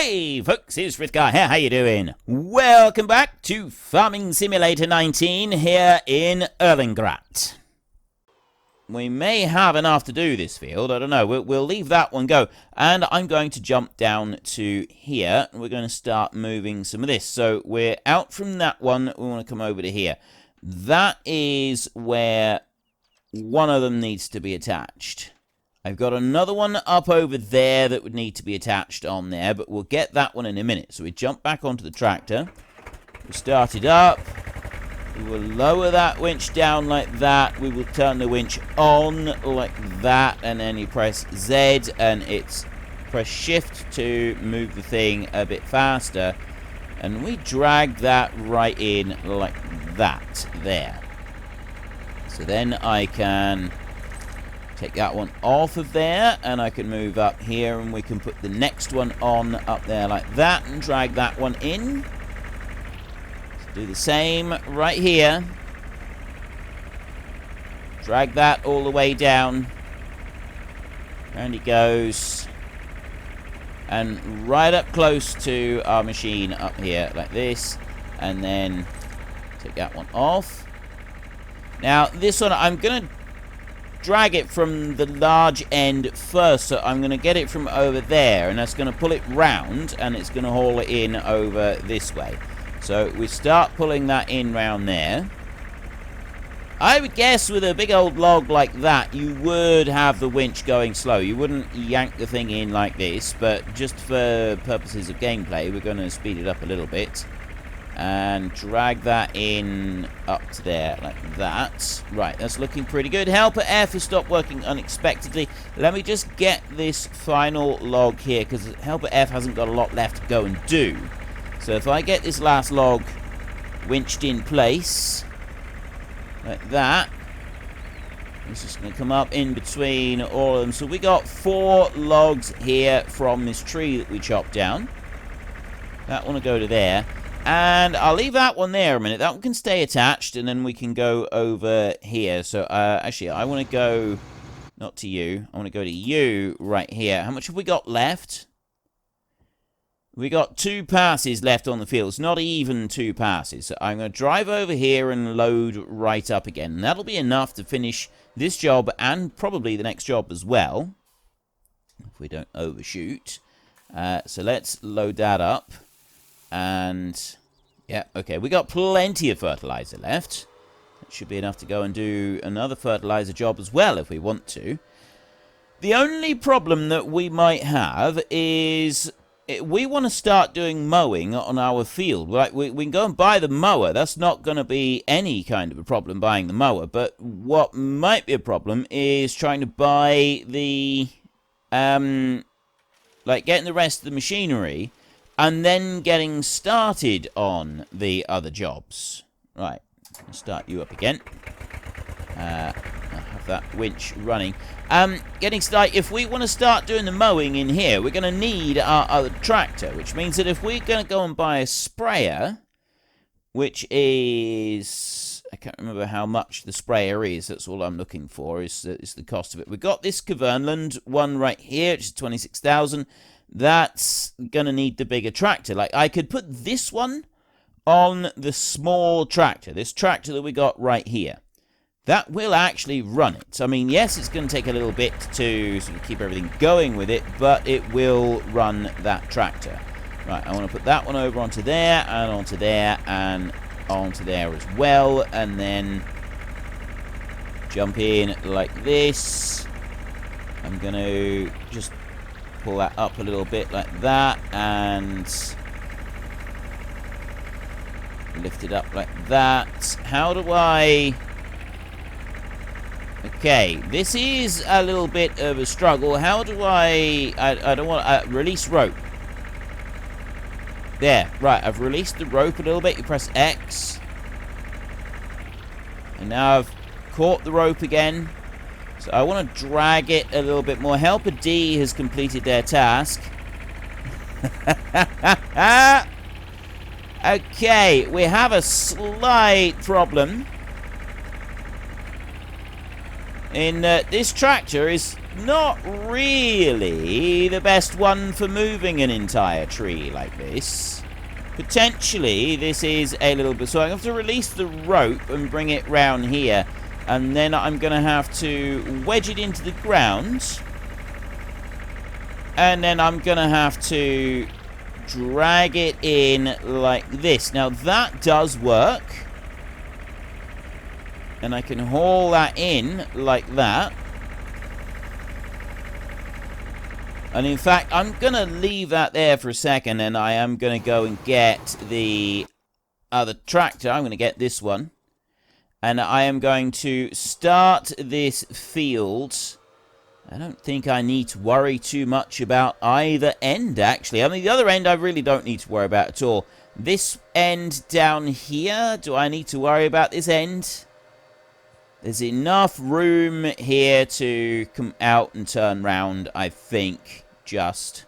Hey folks, it's Frithgar here, how you doing? Welcome back to Farming Simulator 19 here in Erlengrat. We may have enough to do this field, I don't know, we'll leave that one go. And I'm going to jump down to here, and we're going to start moving some of this. So we're out from that one, we want to come over to here. That is where one of them needs to be attached. I've got another one up over there that would need to be attached on there, but we'll get that one in a minute. So we jump back onto the tractor. We start it up. We will lower that winch down like that. We will turn the winch on like that, and then you press Z and press shift to move the thing a bit faster. And we drag that right in like that there. So then I can take that one off of there, and I can move up here, and we can put the next one on up there like that, and drag that one in. So do the same right here. Drag that all the way down. Round he goes. And right up close to our machine up here like this. And then take that one off. Now, this one, I'm going to drag it from the large end first, so I'm going to get it from over there, and that's going to pull it round, and it's going to haul it in over this way. So we start pulling that in round there. I would guess with a big old log like that, you would have the winch going slow. You wouldn't yank the thing in like this, but just for purposes of gameplay, we're going to speed it up a little bit. And drag that in up to there like that. Right, that's looking pretty good. Helper F has stopped working unexpectedly. Let me just get this final log here, because Helper F hasn't got a lot left to go and do. So if I get this last log winched in place like that, it's just going to come up in between all of them. So we got 4 logs here from this tree that we chopped down. That one will go to there. And I'll leave that one there a minute. That one can stay attached, and then we can go over here. So, actually, I want to go, not to you. I want to go to you right here. How much have we got left? We got 2 passes left on the field. It's not even 2 passes. So I'm going to drive over here and load right up again. And that'll be enough to finish this job and probably the next job as well, if we don't overshoot. So let's load that up. And, yeah, okay, we got plenty of fertilizer left. That should be enough to go and do another fertilizer job as well if we want to. The only problem that we might have is we want to start doing mowing on our field. Like, we can go and buy the mower. That's not going to be any kind of a problem, buying the mower. But what might be a problem is trying to buy the, like, getting the rest of the machinery and then getting started on the other jobs. Right, I'll start you up again. I'll have that winch running. Getting started, if we want to start doing the mowing in here, we're going to need our other tractor, which means that if we're going to go and buy a sprayer, which is, I can't remember how much the sprayer is, that's all I'm looking for, is the cost of it. We've got this Kavernland one right here, which is 26,000. That's going to need the bigger tractor. Like, I could put this one on the small tractor. This tractor that we got right here. That will actually run it. I mean, yes, it's going to take a little bit to sort of keep everything going with it, but it will run that tractor. Right, I want to put that one over onto there, and onto there, and onto there as well. And then jump in like this. I'm going to just pull that up a little bit like that, and lift it up like that. How do I... Okay, this is a little bit of a struggle. How do I don't want... release rope. There, right, I've released the rope a little bit. You press X. And now I've caught the rope again. So I want to drag it a little bit more. Helper D has completed their task. Okay, we have a slight problem. this tractor is not really the best one for moving an entire tree like this. Potentially, this is a little bit... So I have to release the rope and bring it round here. And then I'm going to have to wedge it into the ground. And then I'm going to have to drag it in like this. Now, that does work. And I can haul that in like that. And in fact, I'm going to leave that there for a second, and I am going to go and get the other tractor. I'm going to get this one. And I am going to start this field. I don't think I need to worry too much about either end, actually. I mean, the other end I really don't need to worry about at all. This end down here, do I need to worry about this end? There's enough room here to come out and turn round, I think. Just,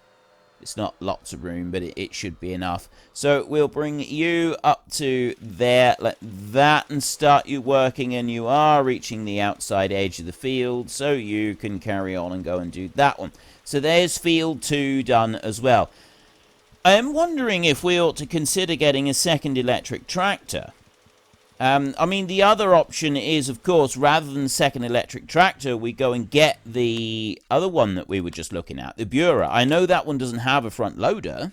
it's not lots of room, but it should be enough. So we'll bring you up to there like that and start you working, and you are reaching the outside edge of the field, so you can carry on and go and do that one. So there's field 2 done as well. I am wondering if we ought to consider getting a second electric tractor. I mean, the other option is, of course, rather than the second electric tractor, we go and get the other one that we were just looking at, the Bura. I know that one doesn't have a front loader,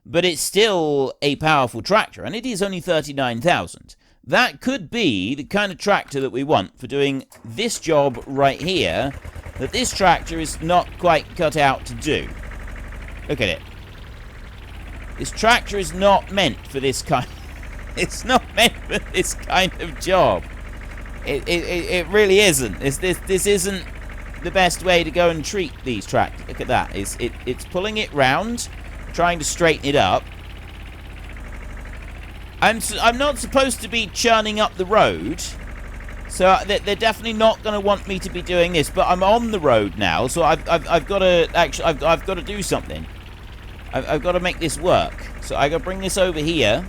but it's still a powerful tractor, and it is only 39,000. That could be the kind of tractor that we want for doing this job right here, that this tractor is not quite cut out to do. Look at it. This tractor is not meant for this kind... It's not meant for this kind of job. It really isn't. This isn't the best way to go and treat these tractors. Look at that. It's pulling it round, trying to straighten it up. I'm not supposed to be churning up the road, so they're definitely not going to want me to be doing this. But I'm on the road now, so I've got to actually I've got to do something. I've got to make this work. So I got to bring this over here.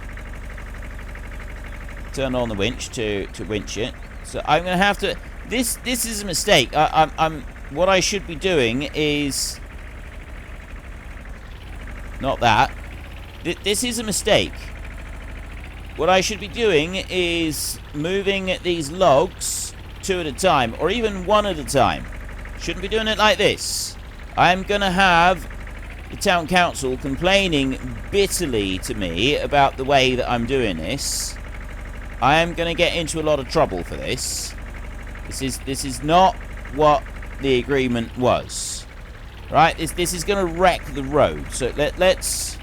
Turn on the winch to winch it. So I'm going to have to... This is a mistake. What I should be doing is... Not that. This is a mistake. What I should be doing is moving these logs 2 at a time, or even 1 at a time. Shouldn't be doing it like this. I'm going to have the town council complaining bitterly to me about the way that I'm doing this. I am going to get into a lot of trouble for this. This is not what the agreement was. Right? This is going to wreck the road. So let's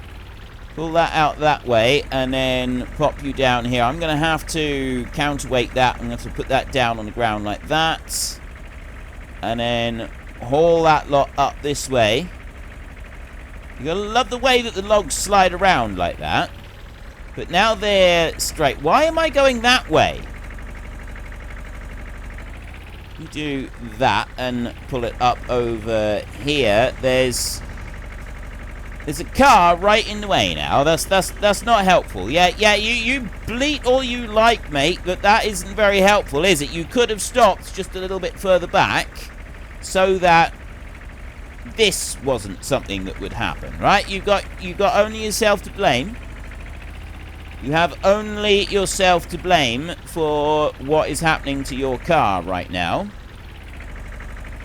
pull that out that way and then pop you down here. I'm going to have to counterweight that. I'm going to have to put that down on the ground like that. And then haul that lot up this way. You're going to love the way that the logs slide around like that. But now they're straight. Why am I going that way? You do that and pull it up over here. There's a car right in the way now. That's not helpful. Yeah, you bleat all you like, mate, but that isn't very helpful, is it? You could have stopped just a little bit further back so that this wasn't something that would happen, right? You got only yourself to blame. You have only yourself to blame for what is happening to your car right now.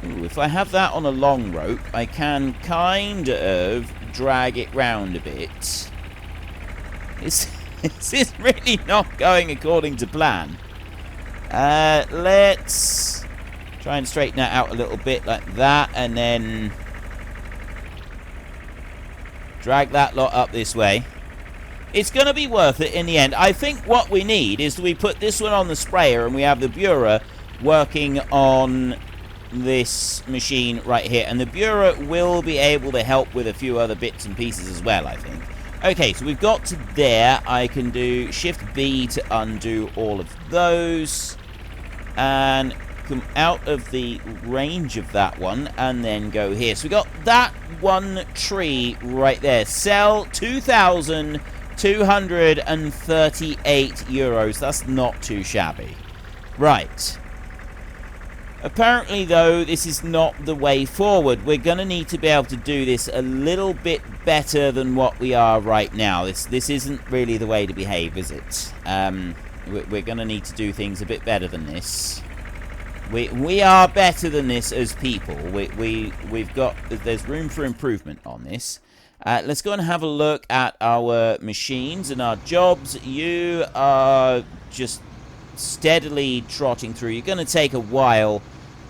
Ooh, if I have that on a long rope, I can kind of drag it round a bit. This is really not going according to plan. Let's try and straighten that out a little bit like that, and then drag that lot up this way. It's going to be worth it in the end. I think what we need is we put this one on the sprayer and we have the Bura working on this machine right here. And the Bura will be able to help with a few other bits and pieces as well, I think. Okay, so we've got to there. I can do Shift B to undo all of those. And come out of the range of that one and then go here. So we got that one tree right there. Sell 2,238 euros. That's not too shabby. Right. Apparently, though, this is not the way forward. We're going to need to be able to do this a little bit better than what we are right now. This isn't really the way to behave, is it? We're going to need to do things a bit better than this. We are better than this as people. We've got... There's room for improvement on this. Let's go and have a look at our machines and our jobs. You are just steadily trotting through. You're going to take a while.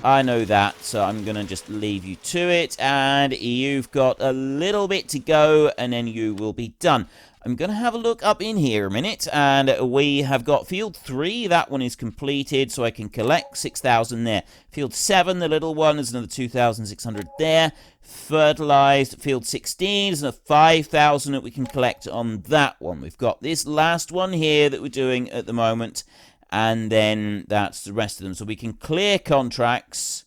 I know that, so I'm going to just leave you to it. And you've got a little bit to go, and then you will be done. I'm going to have a look up in here a minute, and we have got field 3. That one is completed, so I can collect 6,000 there. Field 7, the little one, is another 2,600 there. Fertilized. Field 16 is another 5,000 that we can collect on that one. We've got this last one here that we're doing at the moment, and then that's the rest of them. So we can clear contracts.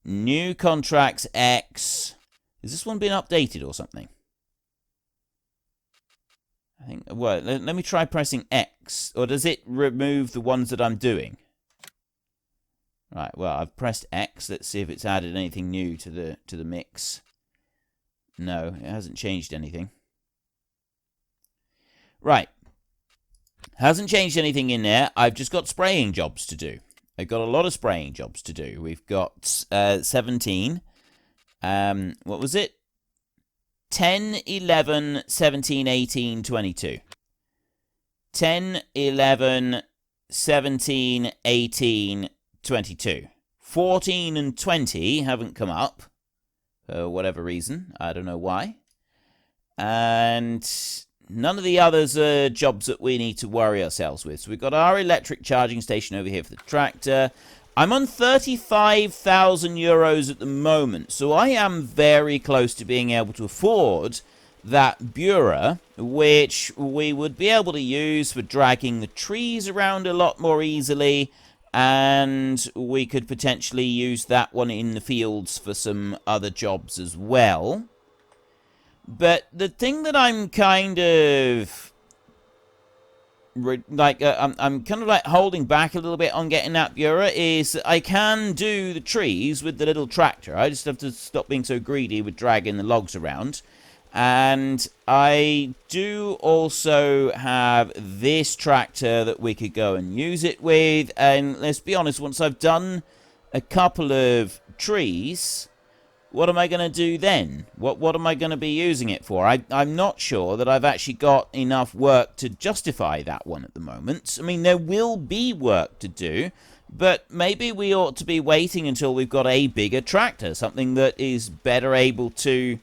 New contracts X. Has this one been updated or something? I think, well, let me try pressing X. Or does it remove the ones that I'm doing? Right, well, I've pressed X. Let's see if it's added anything new to the mix. No, it hasn't changed anything. Right. Hasn't changed anything in there. I've just got spraying jobs to do. I've got a lot of spraying jobs to do. We've got 17. What was it? 10, 11, 17, 18, 22. 10, 11, 17, 18, 22. 14 and 20 haven't come up. For whatever reason. I don't know why. And none of the others are jobs that we need to worry ourselves with. So we've got our electric charging station over here for the tractor. I'm on 35,000 euros at the moment, so I am very close to being able to afford that bureau, which we would be able to use for dragging the trees around a lot more easily, and we could potentially use that one in the fields for some other jobs as well. But the thing that I'm kind of... I'm kind of like holding back a little bit on getting that bureau is I can do the trees with the little tractor. I just have to stop being so greedy with dragging the logs around. And I do also have this tractor that we could go and use it with. And let's be honest, once I've done a couple of trees, what am I going to do then? What am I going to be using it for? I'm not sure that I've actually got enough work to justify that one at the moment. I mean, there will be work to do, but maybe we ought to be waiting until we've got a bigger tractor, something that is better able to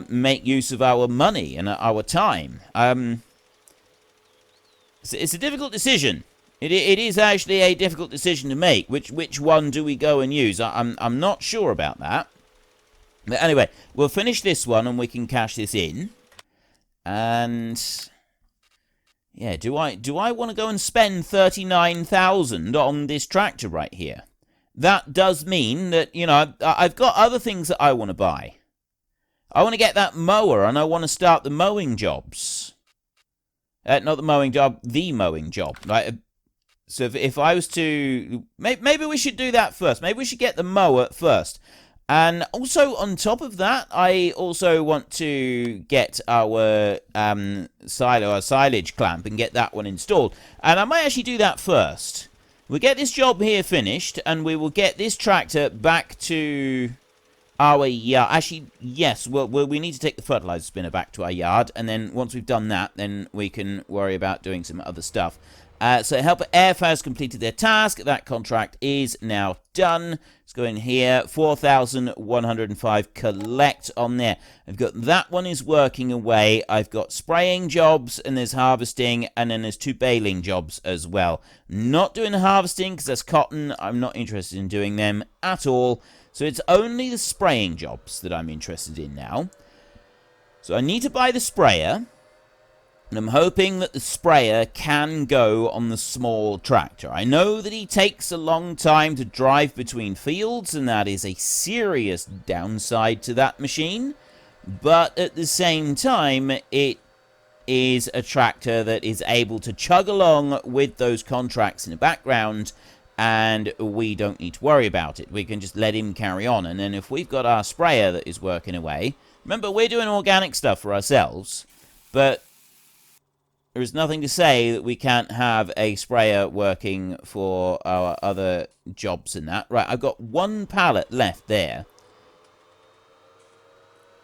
make use of our money and our time. It's a difficult decision. It is actually a difficult decision to make. Which one do we go and use? I'm not sure about that. But anyway, we'll finish this one and we can cash this in. And yeah, do I want to go and spend 39,000 on this tractor right here? That does mean that, you know, I've got other things that I want to buy. I want to get that mower and I want to start the mowing jobs. Not the mowing job, the mowing job. Right? So if I was to... Maybe we should do that first. Maybe we should get the mower first. And also, on top of that, I also want to get our silage clamp and get that one installed. And I might actually do that first. We'll get this job here finished, and we will get this tractor back to our yard. Actually, yes, we need to take the fertilizer spinner back to our yard. And then once we've done that, then we can worry about doing some other stuff. So Helper Air has completed their task. That contract is now done. Let's go in here. 4,105 collect on there. I've got that one is working away. I've got spraying jobs, and there's harvesting, and then there's 2 baling jobs as well. Not doing the harvesting because that's cotton. I'm not interested in doing them at all. So it's only the spraying jobs that I'm interested in now. So I need to buy the sprayer. And I'm hoping that the sprayer can go on the small tractor. I know that he takes a long time to drive between fields, and that is a serious downside to that machine. But at the same time, it is a tractor that is able to chug along with those contracts in the background and we don't need to worry about it. We can just let him carry on. And then if we've got our sprayer that is working away, remember, we're doing organic stuff for ourselves, but there is nothing to say that we can't have a sprayer working for our other jobs and that. Right, I've got one pallet left there.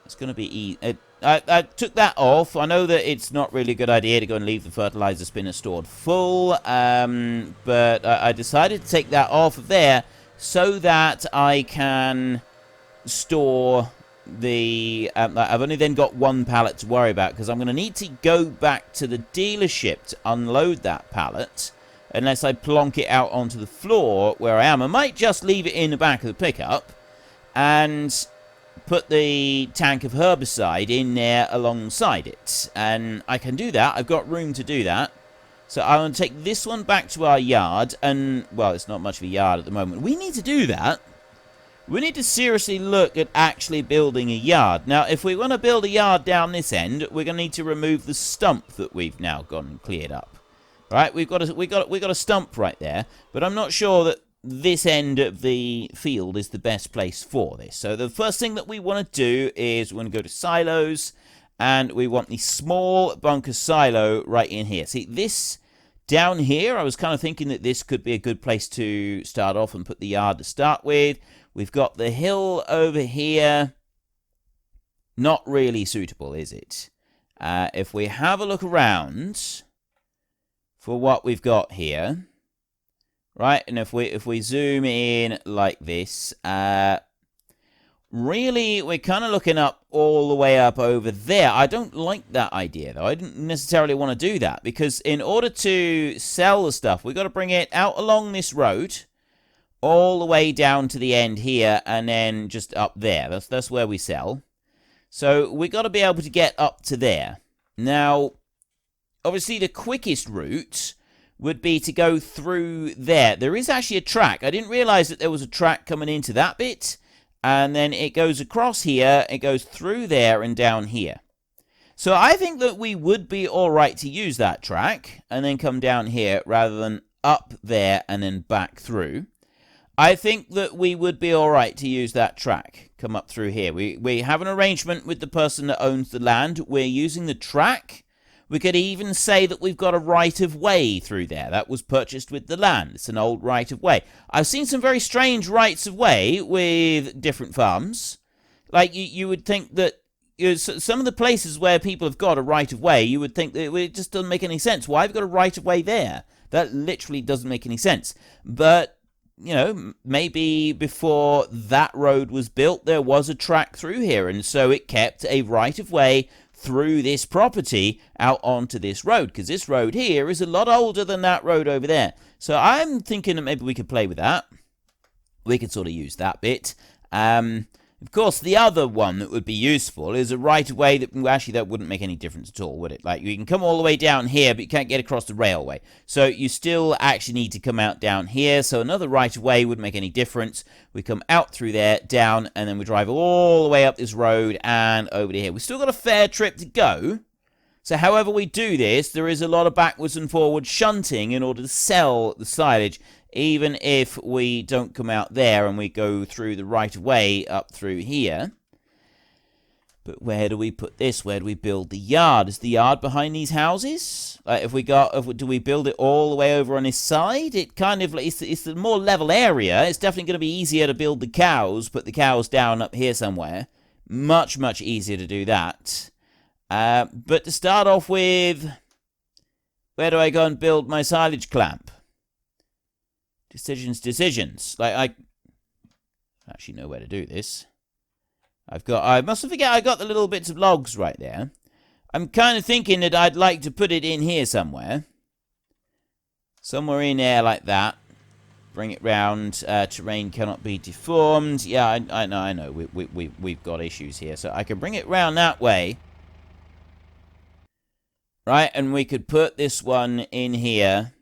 It's going to be easy. I took that off. I know that it's not really a good idea to go and leave the fertilizer spinner stored full, but I decided to take that off of there so that I can store the... I've only then got one pallet to worry about, because I'm going to need to go back to the dealership to unload that pallet, unless I plonk it out onto the floor where I am. I might just leave it in the back of the pickup and put the tank of herbicide in there alongside it, and I can do that. I've got room to do that. So I'm going to take this one back to our yard, and, well, it's not much of a yard at the moment. We need to do that. We need to seriously look at actually building a yard. Now, if we want to build a yard down this end, we're going to need to remove the stump that we've now gone and cleared up. Right? We've got a stump right there, but I'm not sure that this end of the field is the best place for this. So the first thing that we want to do is we want to go to silos, and we want the small bunker silo right in here. See, this down here, I was kind of thinking that this could be a good place to start off and put the yard to start with. We've got the hill over here. Not really suitable, is it? If we have a look around for what we've got here, right, and if we zoom in like this, really, we're kind of looking up all the way up over there. I don't like that idea, though. I didn't necessarily want to do that, because in order to sell the stuff, we've got to bring it out along this road, all the way down to the end here, and then just up there. That's where we sell. So we've got to be able to get up to there. Now, obviously, the quickest route would be to go through there. There is actually a track. I didn't realize that there was a track coming into that bit. And then it goes across here, it goes through there and down here. So I think that we would be alright to use that track and then come down here rather than up there and then back through. I think that we would be alright to use that track. Come up through here. We have an arrangement with the person that owns the land. We're using the track. We could even say that we've got a right-of-way through there. That was purchased with the land. It's an old right-of-way. I've seen some very strange rights-of-way with different farms. Like, you would think that some of the places where people have got a right-of-way, you would think that it just doesn't make any sense. Why have you got a right-of-way there? That literally doesn't make any sense. But, you know, maybe before that road was built, there was a track through here, and so it kept a right-of-way through this property out onto this road, because this road here is a lot older than that road over there. So I'm thinking that maybe we could play with that. We could sort of use that bit. Of course, the other one that would be useful is a right-of-way that, well, actually, that wouldn't make any difference at all, would it? Like, you can come all the way down here, but you can't get across the railway. So you still actually need to come out down here. So another right-of-way wouldn't make any difference. We come out through there, down, and then we drive all the way up this road and over to here. We've still got a fair trip to go. So however we do this, there is a lot of backwards and forward shunting in order to sell the silage, even if we don't come out there and we go through the right-of-way up through here. But where do we put this? Where do we build the yard? Is the yard behind these houses? Do we build it all the way over on this side? It kind of, it's a more level area. It's definitely going to be easier to build the cows, put the cows down up here somewhere. Much, much easier to do that. But to start off with, where do I go and build my silage clamp? Decisions. Like, I actually know where to do this. I must have forgot I got the little bits of logs right there. I'm kind of thinking that I'd like to put it in here somewhere. Somewhere in there like that. Bring it round. Terrain cannot be deformed. Yeah, I know. We've got issues here. So I can bring it round that way. Right, and we could put this one in here.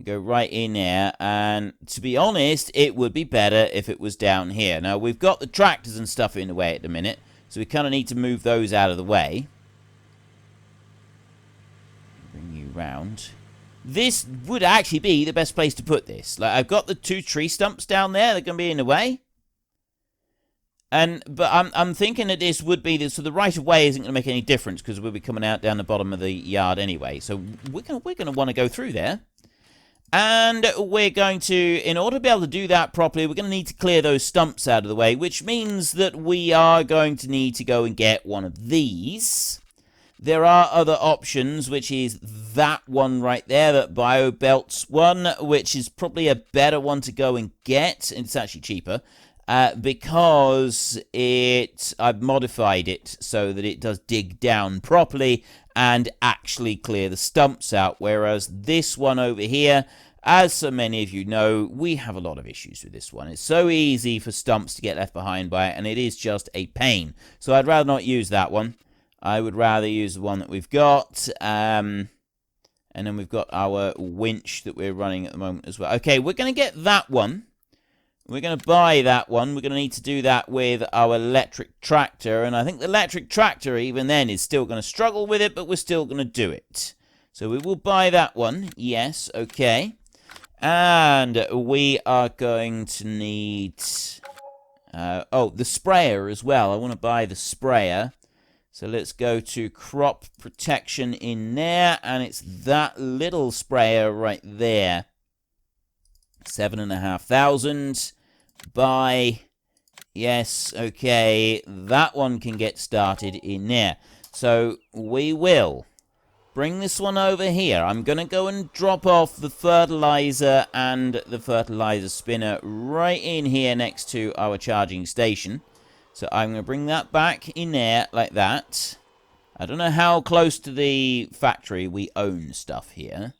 Go right in there, and to be honest, it would be better if it was down here. Now, we've got the tractors and stuff in the way at the minute, so we kind of need to move those out of the way. Bring you round. this would actually be the best place to put this. Like, I've got the 2 tree stumps down there. They're going to be in the way. But I'm thinking that this would be so the right of way isn't going to make any difference because we'll be coming out down the bottom of the yard anyway. So we're gonna want to go through there, and we're going to, in order to be able to do that properly, we're going to need to clear those stumps out of the way, which means that we are going to need to go and get one of these. There are other options, which is that one right there, that BioBelts one, which is probably a better one to go and get. It's actually cheaper. Because I've modified it so that it does dig down properly and actually clear the stumps out. Whereas this one over here, as so many of you know, we have a lot of issues with this one. It's so easy for stumps to get left behind by it, and it is just a pain. So I'd rather not use that one. I would rather use the one that we've got. And then we've got our winch that we're running at the moment as well. Okay, we're going to get that one. We're going to buy that one. We're going to need to do that with our electric tractor. And I think the electric tractor, even then, is still going to struggle with it, but we're still going to do it. So we will buy that one. Yes, okay. And we are going to need... the sprayer as well. I want to buy the sprayer. So let's go to crop protection in there. And it's that little sprayer right there. 7,500. Buy. Yes, okay. That one can get started in there. So we will bring this one over here. I'm going to go and drop off the fertilizer and the fertilizer spinner right in here next to our charging station. So I'm going to bring that back in there like that. I don't know how close to the factory we own stuff here.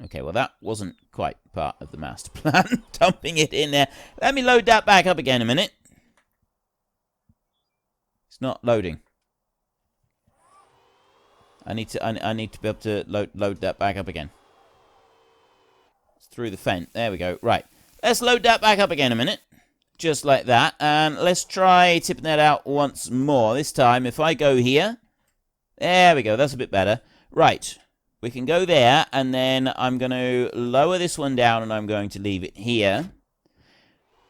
Okay, well, that wasn't quite part of the master plan, dumping it in there. Let me load that back up again a minute. It's not loading. I need to be able to load that back up again. It's through the fence. There we go. Right. Let's load that back up again a minute. Just like that. And let's try tipping that out once more. This time, if I go here. There we go. That's a bit better. Right. We can go there, and then I'm going to lower this one down, and I'm going to leave it here.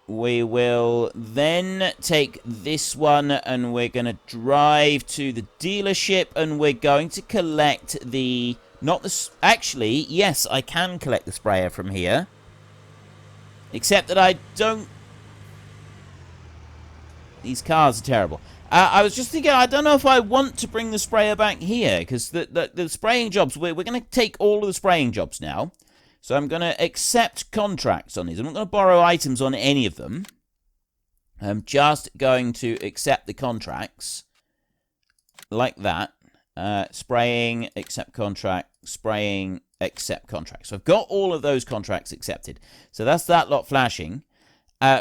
We will then take this one, and we're going to drive to the dealership, and we're going to collect the... Actually, yes, I can collect the sprayer from here. Except that I don't... These cars are terrible. I was just thinking, I don't know if I want to bring the sprayer back here, because the spraying jobs, we're going to take all of the spraying jobs now. So I'm going to accept contracts on these. I'm not going to borrow items on any of them. I'm just going to accept the contracts, like that. Spraying, accept contract, spraying, accept contract. So I've got all of those contracts accepted. So that's that lot flashing.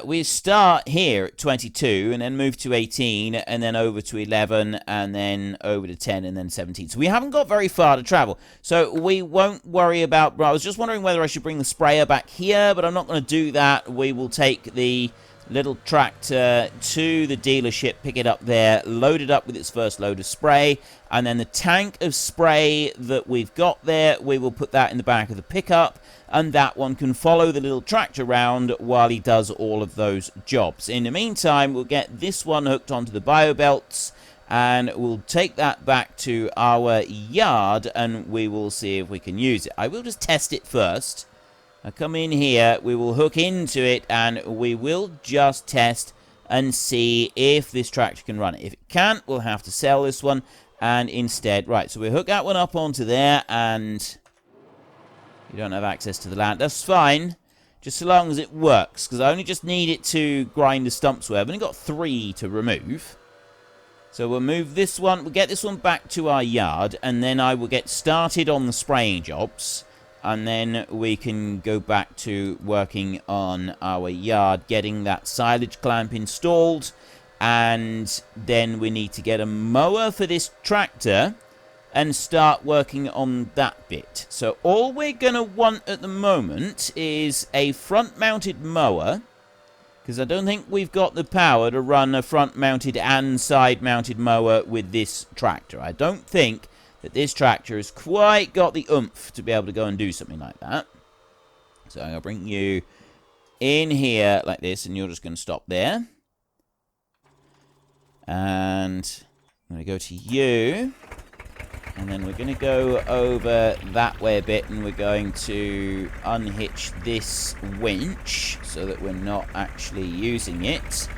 We start here at 22 and then move to 18 and then over to 11 and then over to 10 and then 17. So we haven't got very far to travel. So we won't worry about... I was just wondering whether I should bring the sprayer back here, but I'm not going to do that. We will take the little tractor to the dealership, pick it up there, load it up with its first load of spray, and then the tank of spray that we've got there, we will put that in the back of the pickup, and that one can follow the little tractor around while he does all of those jobs. In the meantime, we'll get this one hooked onto the BioBelts, and we'll take that back to our yard, and we will see if we can use it. I will just test it first. I come in here, we will hook into it, and we will just test and see if this tractor can run it. If it can't, we'll have to sell this one, and instead... Right, so we hook that one up onto there, and... You don't have access to the land. That's fine, just so long as it works, because I only just need it to grind the stumps with. I've only got 3 to remove. So we'll move this one, we'll get this one back to our yard, and then I will get started on the spraying jobs. And then we can go back to working on our yard, getting that silage clamp installed. And then we need to get a mower for this tractor and start working on that bit. So all we're going to want at the moment is a front-mounted mower, because I don't think we've got the power to run a front-mounted and side-mounted mower with this tractor. I don't think that this tractor has quite got the oomph to be able to go and do something like that. So I'm going to bring you in here like this, and you're just going to stop there. And I'm going to go to you. And then we're going to go over that way a bit, and we're going to unhitch this winch so that we're not actually using it.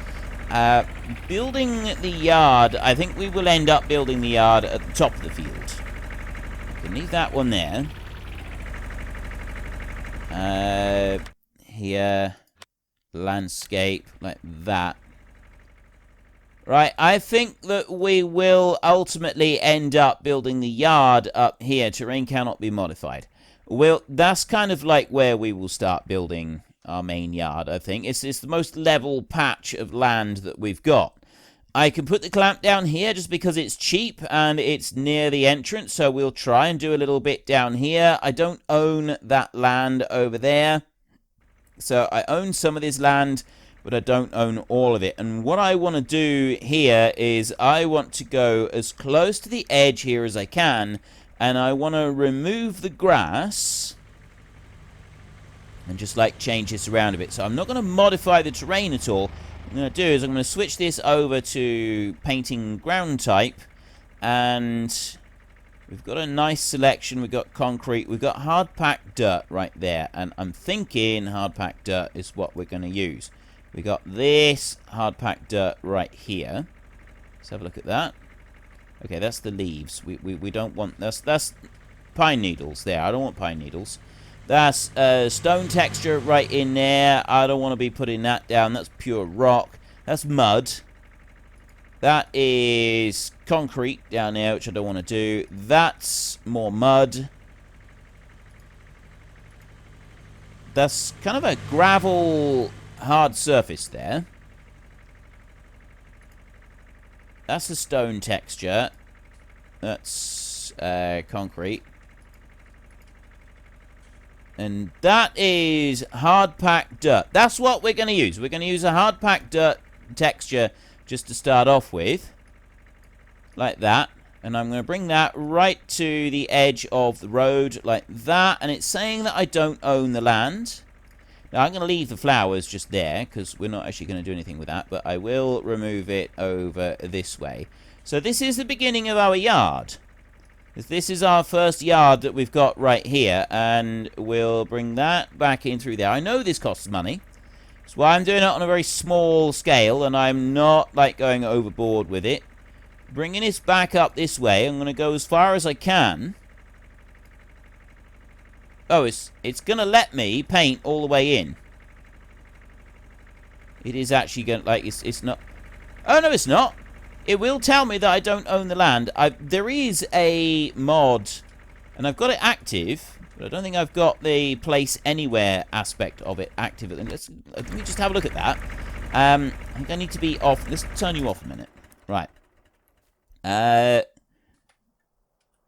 Building the yard, I think we will end up building the yard at the top of the field. I can leave that one there. Here, landscape, like that. Right, I think that we will ultimately end up building the yard up here. Terrain cannot be modified. Well, that's kind of like where we will start building our main yard, I think. It's the most level patch of land that we've got. I can put the clamp down here just because it's cheap and it's near the entrance, so we'll try and do a little bit down here. I don't own that land over there. So I own some of this land, but I don't own all of it. And what I want to do here is I want to go as close to the edge here as I can, and I want to remove the grass and just like change this around a bit. So I'm not going to modify the terrain at all. What I'm going to do is I'm going to switch this over to painting ground type, and we've got a nice selection. We've got concrete, we've got hard packed dirt right there, and I'm thinking hard packed dirt is what we're going to use. We got this hard packed dirt right here. Let's have a look at that. Okay, that's the leaves. We don't want that's pine needles there. I don't want pine needles. That's stone texture right in there. I don't want to be putting that down. That's pure rock. That's mud. That is concrete down there, which I don't want to do. That's more mud. That's kind of a gravel hard surface there. That's the stone texture. That's concrete. And that is hard packed dirt. That's what we're going to use. We're going to use a hard packed dirt texture just to start off with. Like that. And I'm going to bring that right to the edge of the road like that. And it's saying that I don't own the land. Now I'm going to leave the flowers just there because we're not actually going to do anything with that. But I will remove it over this way. So this is the beginning of our yard. This is our first yard that we've got right here, and we'll bring that back in through there. I know this costs money. That's why I'm doing it on a very small scale, and I'm not like going overboard with it. Bringing this back up this way, I'm going to go as far as I can. Oh, it's going to let me paint all the way in. It is actually going to, like, it's not. Oh, no, it's not. It will tell me that I don't own the land. There is a mod, and I've got it active, but I don't think I've got the place anywhere aspect of it active. Let me just have a look at that. I think I need to be off. Let's turn you off a minute. Right.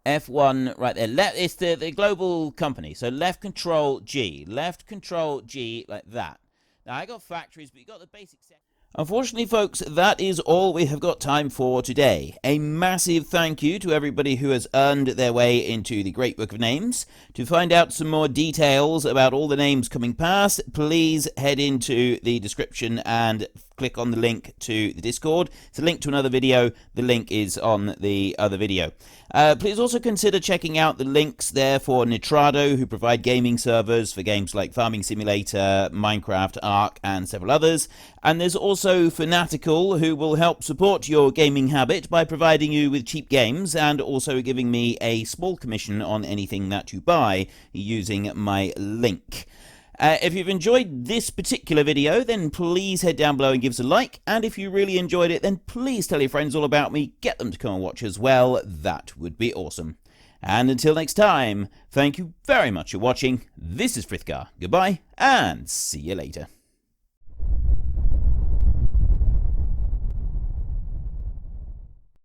F1 right there. It's the global company. So left control G. Left control G like that. Now, I got factories, but you got the basic set. Unfortunately, folks, that is all we have got time for today. A massive thank you to everybody who has earned their way into the Great Book of Names. To find out some more details about all the names coming past, please head into the description and click on the link to the Discord. It's a link to another video. The link is on the other video. Please also consider checking out the links there for Nitrado, who provide gaming servers for games like Farming Simulator, Minecraft, Ark, and several others. And there's also Fanatical, who will help support your gaming habit by providing you with cheap games and also giving me a small commission on anything that you buy using my link. If you've enjoyed this particular video, then please head down below and give us a like. And if you really enjoyed it, then please tell your friends all about me. Get them to come and watch as well. That would be awesome. And until next time, thank you very much for watching. This is Frithgar. Goodbye, and see you later.